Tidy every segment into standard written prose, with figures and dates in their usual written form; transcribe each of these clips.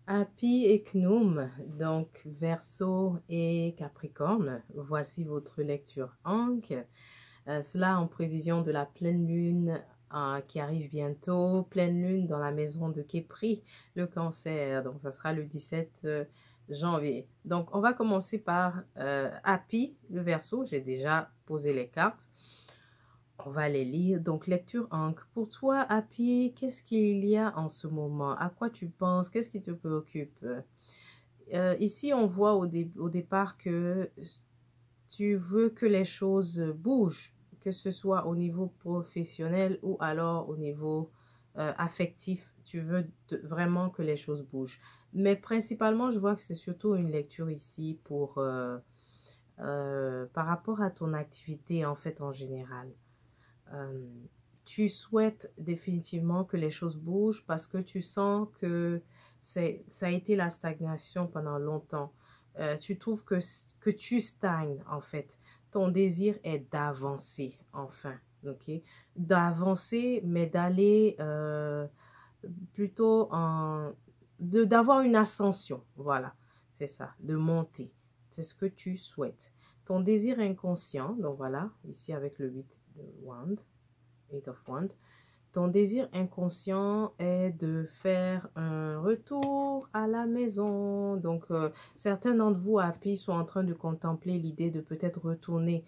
Happy et Gnome, donc Verseau et Capricorne, voici votre lecture Ankh. Cela en prévision de la pleine lune qui arrive bientôt, pleine lune dans la maison de Képri, le Cancer, donc ça sera le 17 janvier. Donc on va commencer par Happy, le Verseau, j'ai déjà posé les cartes. On va les lire. Donc, lecture encre. Pour toi, Happy, qu'est-ce qu'il y a en ce moment? À quoi tu penses? Qu'est-ce qui te préoccupe? Ici, on voit au départ que tu veux que les choses bougent, que ce soit au niveau professionnel ou alors au niveau affectif. Tu veux vraiment que les choses bougent. Mais principalement, je vois que c'est surtout une lecture ici pour par rapport à ton activité en fait en général. Euh, Tu souhaites définitivement que les choses bougent parce que tu sens que ça a été la stagnation pendant longtemps. Tu trouves que tu stagnes en fait. Ton désir est d'avancer enfin, ok? D'avancer, mais d'aller plutôt d'avoir une ascension, voilà, c'est ça, de monter. C'est ce que tu souhaites. Ton désir inconscient, donc voilà, ici avec le 8 de Wand, 8 of Wand, ton désir inconscient est de faire un retour à la maison. Donc, certains d'entre vous, Happy, sont en train de contempler l'idée de peut-être retourner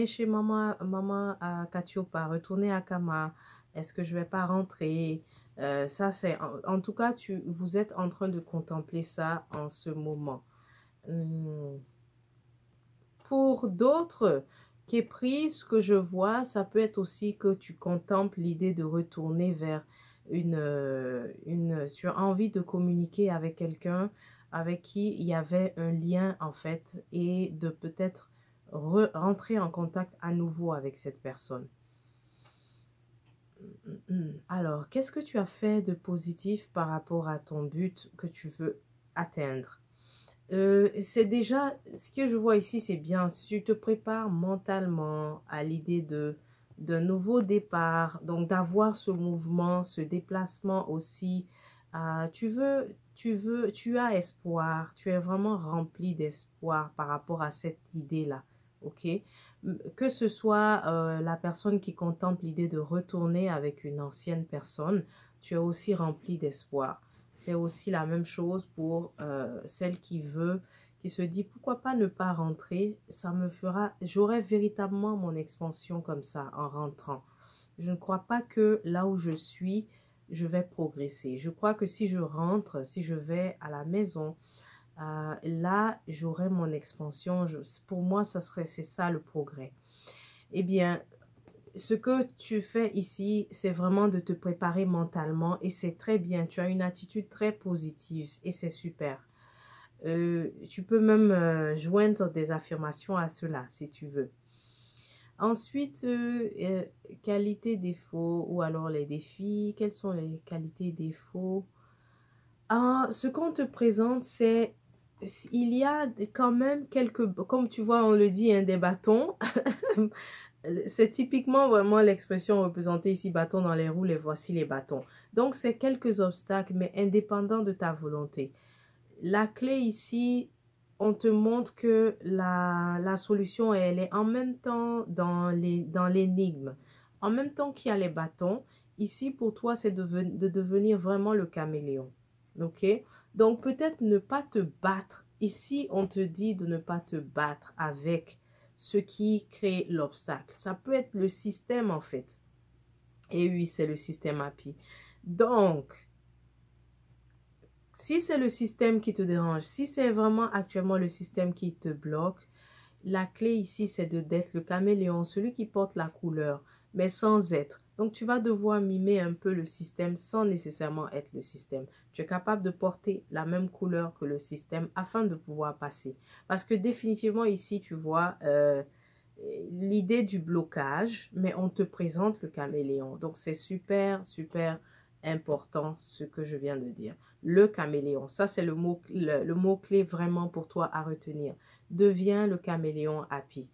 chez maman à Katiopa, retourner à Kama. Est-ce que je vais pas rentrer? Ça, c'est, en tout cas, vous êtes en train de contempler ça en ce moment. Hum. Pour d'autres qui est pris, ce que je vois, ça peut être aussi que tu contemples l'idée de retourner vers tu as envie de communiquer avec quelqu'un avec qui il y avait un lien en fait et de peut-être rentrer en contact à nouveau avec cette personne. Alors, qu'est-ce que tu as fait de positif par rapport à ton but que tu veux atteindre? C'est déjà, ce que je vois ici, c'est bien, tu te prépares mentalement à l'idée d'un nouveau départ, donc d'avoir ce mouvement, ce déplacement aussi. Tu as espoir, tu es vraiment rempli d'espoir par rapport à cette idée-là, ok? Que ce soit la personne qui contemple l'idée de retourner avec une ancienne personne, tu es aussi rempli d'espoir. C'est aussi la même chose pour celle qui se dit pourquoi pas ne pas rentrer, ça me fera, j'aurai véritablement mon expansion comme ça en rentrant. Je ne crois pas que là où je suis, je vais progresser. Je crois que si je rentre, si je vais à la maison, là, j'aurai mon expansion. Pour moi, c'est ça le progrès. Eh bien, ce que tu fais ici, c'est vraiment de te préparer mentalement et c'est très bien. Tu as une attitude très positive et c'est super. Tu peux même joindre des affirmations à cela si tu veux. Ensuite, qualités, défauts ou alors les défis. Quels sont les qualités, défauts? Ce qu'on te présente, c'est il y a quand même quelques, comme tu vois, on le dit, hein, des bâtons. C'est typiquement vraiment l'expression représentée ici, bâton dans les roues, les voici les bâtons. Donc, c'est quelques obstacles, mais indépendants de ta volonté. La clé ici, on te montre que la solution, elle est en même temps dans l'énigme. En même temps qu'il y a les bâtons, ici, pour toi, c'est de devenir vraiment le caméléon. OK? Donc, peut-être ne pas te battre. Ici, on te dit de ne pas te battre avec ce qui crée l'obstacle. Ça peut être le système, en fait. Et oui, c'est le système API. Donc, si c'est le système qui te dérange, si c'est vraiment actuellement le système qui te bloque, la clé ici, c'est d'être le caméléon, celui qui porte la couleur, mais sans être. Donc, tu vas devoir mimer un peu le système sans nécessairement être le système. Tu es capable de porter la même couleur que le système afin de pouvoir passer. Parce que définitivement ici, tu vois l'idée du blocage, mais on te présente le caméléon. Donc, c'est super, super important ce que je viens de dire. Le caméléon, ça c'est le mot-clé vraiment pour toi à retenir. Deviens le caméléon happy.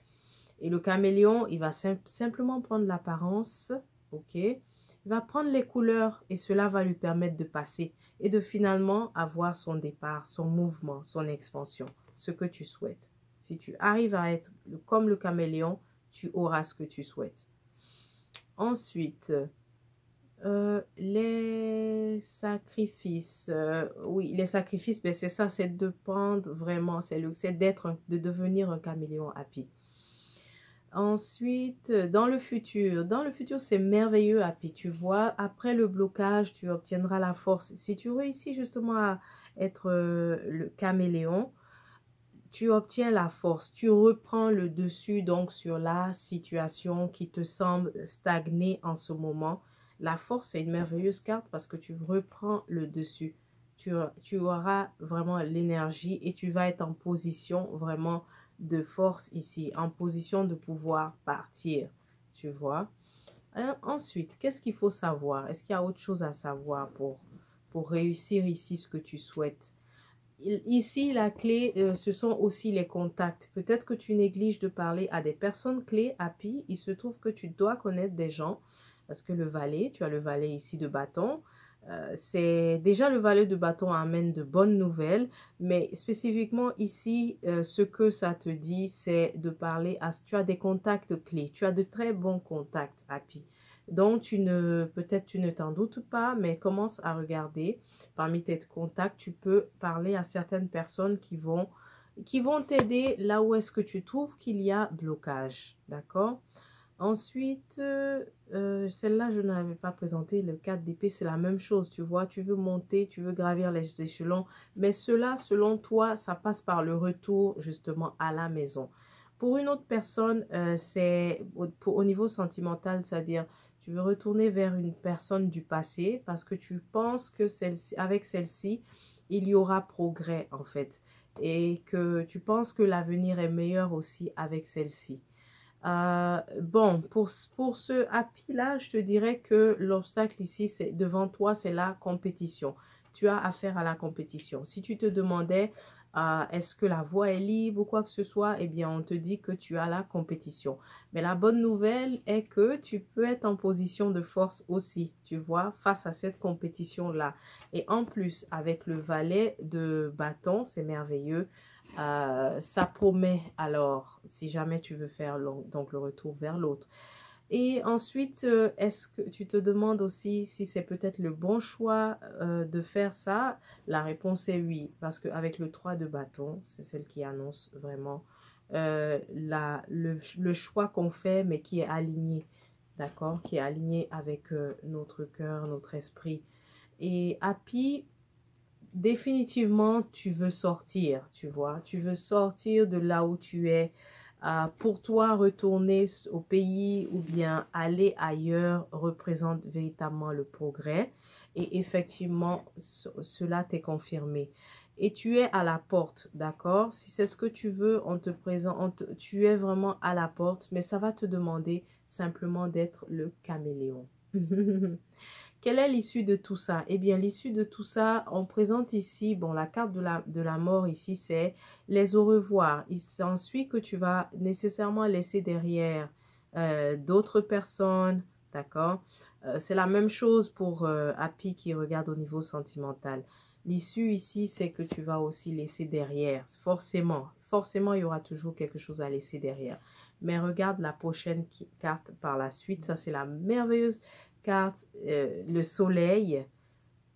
Et le caméléon, il va simplement prendre l'apparence, ok? Il va prendre les couleurs et cela va lui permettre de passer. et de finalement avoir son départ, son mouvement, son expansion, ce que tu souhaites. Si tu arrives à être comme le caméléon, tu auras ce que tu souhaites. Ensuite, les sacrifices. Oui, les sacrifices, ben c'est ça, c'est de prendre vraiment, c'est de devenir un caméléon happy. Ensuite, dans le futur, c'est merveilleux, Happy. Tu vois, après le blocage, tu obtiendras la force. Si tu réussis justement à être le caméléon, tu obtiens la force. Tu reprends le dessus donc sur la situation qui te semble stagner en ce moment. La force est une merveilleuse carte parce que tu reprends le dessus. Tu auras vraiment l'énergie et tu vas être en position vraiment de force ici, en position de pouvoir partir, tu vois. Ensuite, qu'est-ce qu'il faut savoir? Est-ce qu'il y a autre chose à savoir pour réussir ici ce que tu souhaites? Ici, la clé, ce sont aussi les contacts. Peut-être que tu négliges de parler à des personnes clés, Happy. Il se trouve que tu dois connaître des gens parce que le valet, tu as le valet ici de bâton. C'est déjà le valet de bâton amène de bonnes nouvelles, mais spécifiquement ici, ce que ça te dit, c'est de parler à... Tu as des contacts clés, tu as de très bons contacts, Happy. Donc, peut-être tu ne t'en doutes pas, mais commence à regarder. Parmi tes contacts, tu peux parler à certaines personnes qui vont t'aider là où est-ce que tu trouves qu'il y a blocage. D'accord? Ensuite, celle-là, je ne l'avais pas présentée. Le 4 d'épée, c'est la même chose. Tu vois, tu veux monter, tu veux gravir les échelons. Mais cela, selon toi, ça passe par le retour justement à la maison. Pour une autre personne, c'est au niveau sentimental, c'est-à-dire tu veux retourner vers une personne du passé parce que tu penses que avec celle-ci, il y aura progrès en fait. Et que tu penses que l'avenir est meilleur aussi avec celle-ci. Bon, pour ce happy-là, je te dirais que l'obstacle ici, c'est devant toi, c'est la compétition. Tu as affaire à la compétition. Si tu te demandais, est-ce que la voie est libre ou quoi que ce soit, eh bien, on te dit que tu as la compétition. Mais la bonne nouvelle est que tu peux être en position de force aussi, tu vois, face à cette compétition-là. Et en plus, avec le valet de bâton, c'est merveilleux. Ça promet alors, si jamais tu veux faire donc le retour vers l'autre. Et ensuite, est-ce que tu te demandes aussi si c'est peut-être le bon choix de faire ça? La réponse est oui, parce qu'avec le 3 de bâton, c'est celle qui annonce vraiment le choix qu'on fait, mais qui est aligné, d'accord? Qui est aligné avec notre cœur, notre esprit. Et Happy, définitivement, tu veux sortir, tu vois. Tu veux sortir de là où tu es. Pour toi, retourner au pays ou bien aller ailleurs représente véritablement le progrès. Et effectivement, cela t'est confirmé. Et tu es à la porte, d'accord? Si c'est ce que tu veux, on te présente, tu es vraiment à la porte, mais ça va te demander simplement d'être le caméléon. Quelle est l'issue de tout ça? Eh bien, l'issue de tout ça, on présente ici, bon, la carte de la mort ici, c'est les au revoir. Il s'ensuit que tu vas nécessairement laisser derrière d'autres personnes, d'accord? C'est la même chose pour Happy qui regarde au niveau sentimental. L'issue ici, c'est que tu vas aussi laisser derrière, forcément. Forcément, il y aura toujours quelque chose à laisser derrière. Mais regarde la prochaine carte par la suite. Ça, c'est la merveilleuse carte, le soleil.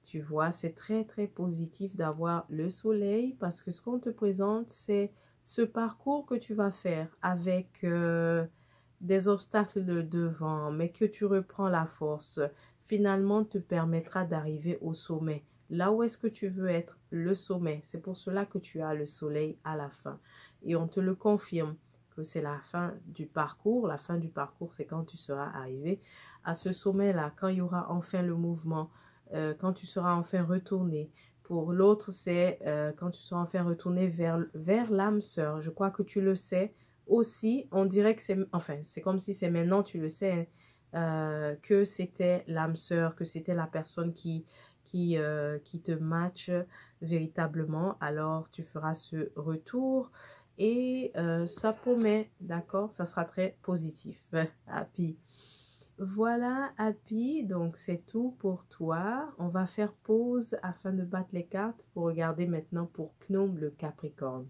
Tu vois, c'est très, très positif d'avoir le soleil parce que ce qu'on te présente, c'est ce parcours que tu vas faire avec des obstacles devant, mais que tu reprends la force, finalement te permettra d'arriver au sommet. Là où est-ce que tu veux être? Le sommet. C'est pour cela que tu as le soleil à la fin. Et on te le confirme que c'est la fin du parcours. La fin du parcours, c'est quand tu seras arrivé à ce sommet-là, quand il y aura enfin le mouvement, quand tu seras enfin retourné. Pour l'autre, c'est quand tu seras enfin retourné vers l'âme sœur. Je crois que tu le sais aussi. On dirait que c'est comme si c'est maintenant, tu le sais, que c'était l'âme sœur, que c'était la personne qui te match véritablement. Alors, tu feras ce retour et ça promet, d'accord? Ça sera très positif. Happy. Voilà, Happy, donc c'est tout pour toi. On va faire pause afin de battre les cartes pour regarder maintenant pour Gnome le Capricorne.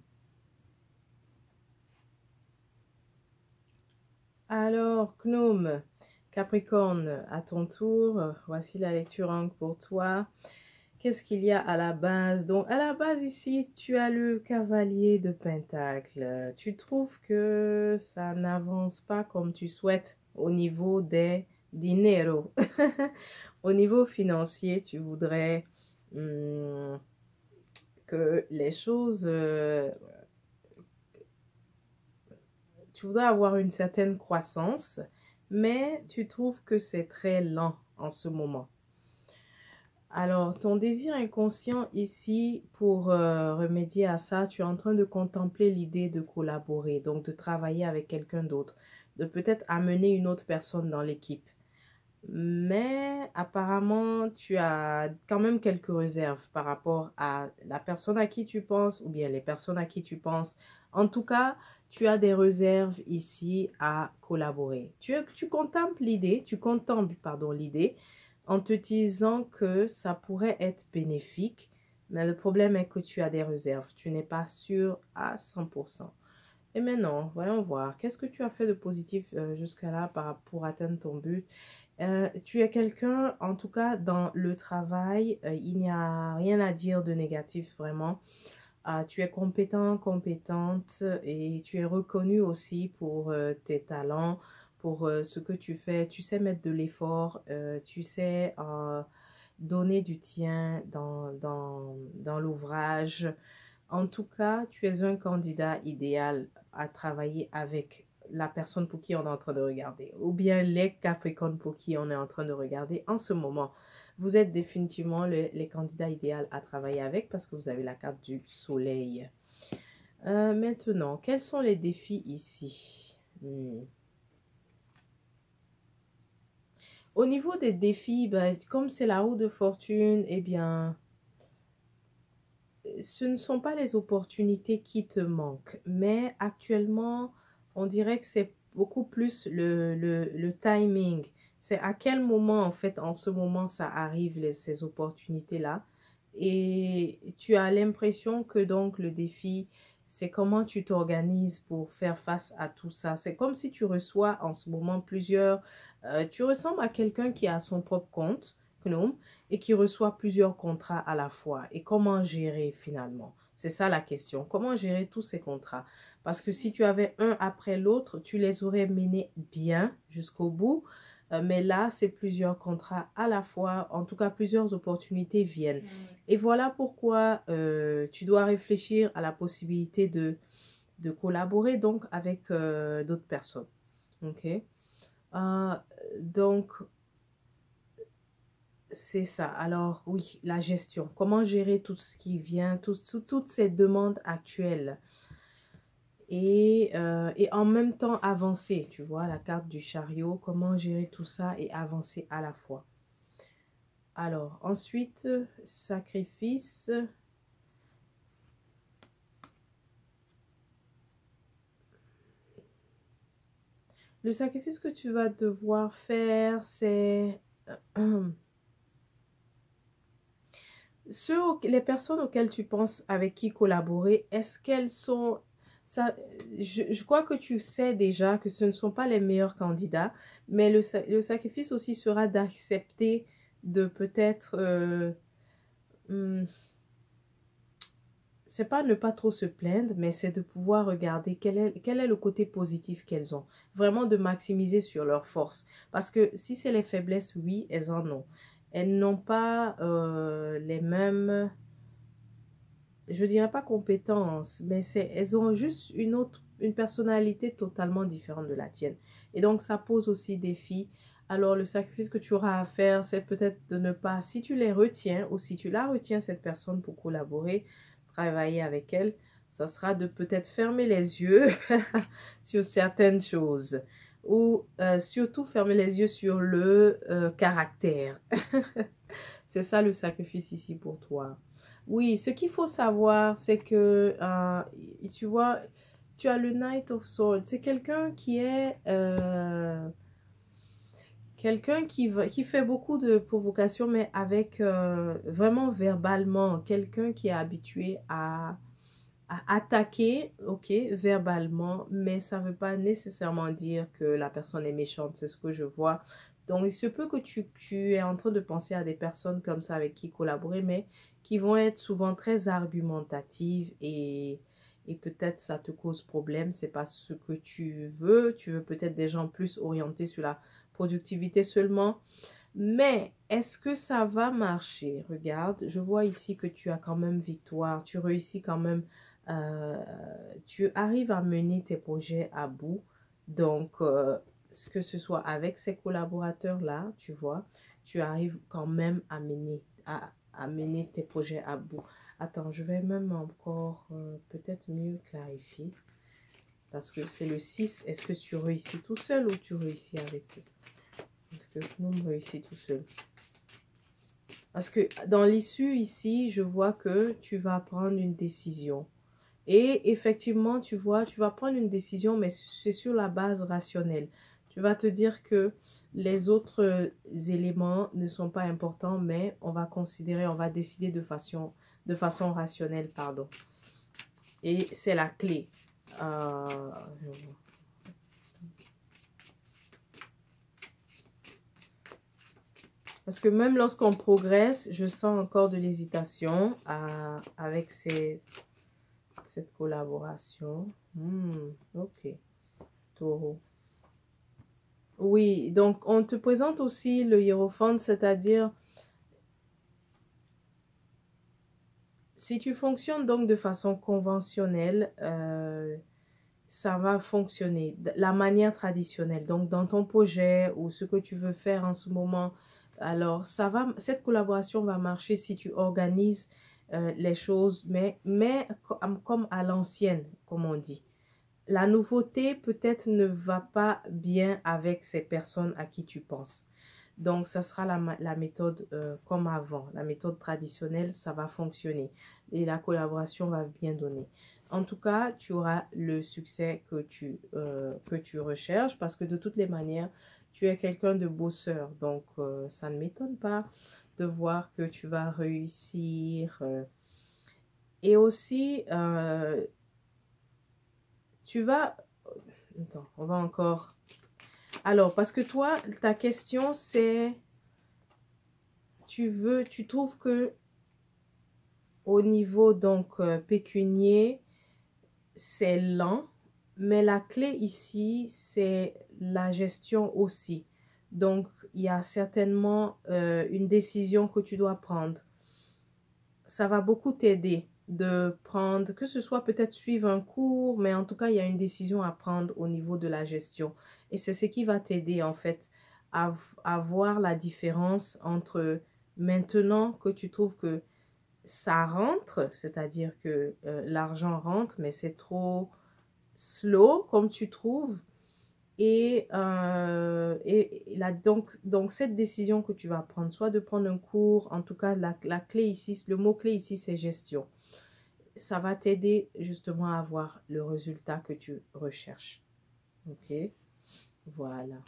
Alors, Gnome, Capricorne, à ton tour, voici la lecture pour toi. Qu'est-ce qu'il y a à la base? Donc, à la base, ici, tu as le cavalier de Pentacle. Tu trouves que ça n'avance pas comme tu souhaites au niveau des dinero. Au niveau financier, tu voudrais que les choses... tu voudrais avoir une certaine croissance, mais tu trouves que c'est très lent en ce moment. Alors, ton désir inconscient ici, pour remédier à ça, tu es en train de contempler l'idée de collaborer, donc de travailler avec quelqu'un d'autre, de peut-être amener une autre personne dans l'équipe. Mais apparemment, tu as quand même quelques réserves par rapport à la personne à qui tu penses ou bien les personnes à qui tu penses. En tout cas, tu as des réserves ici à collaborer. Tu contemples l'idée, pardon, l'idée en te disant que ça pourrait être bénéfique, mais le problème est que tu as des réserves. Tu n'es pas sûr à 100%. Et maintenant, voyons voir. Qu'est-ce que tu as fait de positif jusqu'à là pour atteindre ton but? Tu es quelqu'un, en tout cas dans le travail, il n'y a rien à dire de négatif vraiment. Tu es compétent, compétente et tu es reconnu aussi pour tes talents, pour ce que tu fais. Tu sais mettre de l'effort, tu sais donner du tien dans l'ouvrage. En tout cas, tu es un candidat idéal à travailler avec la personne pour qui on est en train de regarder, ou bien les Capricornes pour qui on est en train de regarder en ce moment. Vous êtes définitivement les candidats idéaux à travailler avec parce que vous avez la carte du soleil. Maintenant, quels sont les défis ici? Au niveau des défis, ben, comme c'est la roue de fortune, eh bien, ce ne sont pas les opportunités qui te manquent, mais actuellement, on dirait que c'est beaucoup plus le timing. C'est à quel moment, en fait, en ce moment, ça arrive, ces opportunités-là. Et tu as l'impression que donc le défi, c'est comment tu t'organises pour faire face à tout ça. C'est comme si tu reçois en ce moment tu ressembles à quelqu'un qui a son propre compte, Gnome, et qui reçoit plusieurs contrats à la fois. Et comment gérer finalement? C'est ça la question. Comment gérer tous ces contrats? Parce que si tu avais un après l'autre, tu les aurais menés bien jusqu'au bout. Mais là, c'est plusieurs contrats à la fois. En tout cas, plusieurs opportunités viennent. Et voilà pourquoi tu dois réfléchir à la possibilité de collaborer donc avec d'autres personnes. OK? Euh, donc, c'est ça. Alors, oui, la gestion. Comment gérer tout ce qui vient, toutes ces demandes actuelles. Et en même temps avancer, tu vois, la carte du chariot. Comment gérer tout ça et avancer à la fois. Alors, ensuite, sacrifice. Le sacrifice que tu vas devoir faire, c'est... les personnes auxquelles tu penses avec qui collaborer, est-ce qu'elles sont... Ça, je crois que tu sais déjà que ce ne sont pas les meilleurs candidats, mais le sacrifice aussi sera d'accepter de peut-être... c'est pas ne pas trop se plaindre, mais c'est de pouvoir regarder quel est le côté positif qu'elles ont. Vraiment de maximiser sur leurs forces. Parce que si c'est les faiblesses, oui, elles en ont. Elles n'ont pas les mêmes, je dirais pas compétences, mais elles ont juste une personnalité totalement différente de la tienne. Et donc, ça pose aussi défi. Alors, le sacrifice que tu auras à faire, c'est peut-être de ne pas, si tu les retiens ou si tu la retiens, cette personne pour collaborer, travailler avec elle, ça sera de peut-être fermer les yeux sur certaines choses ou surtout fermer les yeux sur le caractère. C'est ça le sacrifice ici pour toi. Oui, ce qu'il faut savoir, c'est que, tu vois, tu as le Knight of Swords. C'est quelqu'un quelqu'un qui fait beaucoup de provocations, mais avec vraiment verbalement, quelqu'un qui est habitué à attaquer, ok, verbalement, mais ça ne veut pas nécessairement dire que la personne est méchante, c'est ce que je vois. Donc, il se peut que tu es en train de penser à des personnes comme ça avec qui collaborer, mais qui vont être souvent très argumentatives et peut-être ça te cause problème, c'est pas ce que tu veux peut-être des gens plus orientés sur la productivité seulement. Mais est-ce que ça va marcher? Regarde, je vois ici que tu as quand même victoire, tu réussis quand même, euh, tu arrives à mener tes projets à bout. Donc, que ce soit avec ces collaborateurs-là, tu vois, tu arrives quand même à mener tes projets à bout. Attends, je vais même encore peut-être mieux clarifier. Parce que c'est le 6. Est-ce que tu réussis tout seul ou tu réussis avec eux? Est-ce que nous réussit tout seul? Parce que dans l'issue ici, je vois que tu vas prendre une décision. Et effectivement, tu vois, tu vas prendre une décision, mais c'est sur la base rationnelle. Tu vas te dire que les autres éléments ne sont pas importants, mais on va considérer, on va décider de façon rationnelle, pardon. Et c'est la clé. Parce que même lorsqu'on progresse, je sens encore de l'hésitation avec cette collaboration. Ok, taureau. Oui, donc on te présente aussi le hiérophante, c'est-à-dire si tu fonctionnes donc de façon conventionnelle, ça va fonctionner. La manière traditionnelle, donc dans ton projet ou ce que tu veux faire en ce moment, alors cette collaboration va marcher si tu organises les choses, mais comme à l'ancienne, comme on dit. La nouveauté peut-être ne va pas bien avec ces personnes à qui tu penses. Donc, ça sera la méthode comme avant. La méthode traditionnelle, ça va fonctionner. Et la collaboration va bien donner. En tout cas, tu auras le succès que tu recherches parce que de toutes les manières, tu es quelqu'un de bosseur. Donc, ça ne m'étonne pas de voir que tu vas réussir. Et aussi, tu vas... Attends, on va encore... Alors, parce que toi, ta question, c'est... Tu trouves que au niveau donc pécunier, c'est lent, mais la clé ici, c'est la gestion aussi. Donc, il y a certainement une décision que tu dois prendre. Ça va beaucoup t'aider de prendre, que ce soit peut-être suivre un cours, mais en tout cas, il y a une décision à prendre au niveau de la gestion. Et c'est ce qui va t'aider en fait à voir la différence entre maintenant que tu trouves que ça rentre, c'est-à-dire que l'argent rentre, mais c'est trop slow comme tu trouves. Donc, cette décision que tu vas prendre, soit de prendre un cours, en tout cas, la clé ici, le mot-clé ici, c'est gestion. Ça va t'aider justement à avoir le résultat que tu recherches. Ok? Voilà.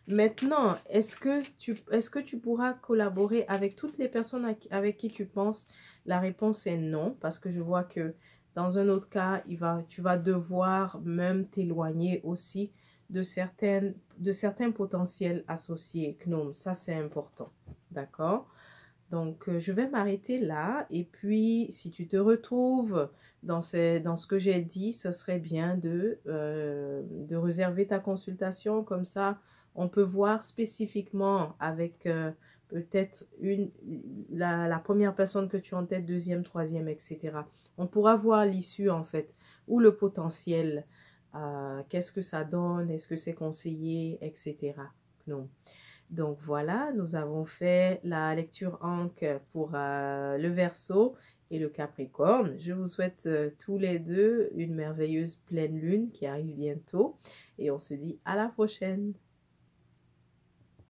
Maintenant, est-ce que tu pourras collaborer avec toutes les personnes avec qui tu penses? La réponse est non, parce que je vois que dans un autre cas, tu vas devoir même t'éloigner aussi de certains potentiels associés GNOME. Ça, c'est important. D'accord? Donc, je vais m'arrêter là. Et puis, si tu te retrouves dans ce que j'ai dit, ce serait bien de réserver ta consultation. Comme ça, on peut voir spécifiquement avec peut-être la première personne que tu as en tête, deuxième, troisième, etc. On pourra voir l'issue, en fait, ou le potentiel. Qu'est-ce que ça donne? Est-ce que c'est conseillé, etc. Non. Donc voilà, nous avons fait la lecture Ankh pour le Verseau et le Capricorne. Je vous souhaite tous les deux une merveilleuse pleine lune qui arrive bientôt et on se dit à la prochaine.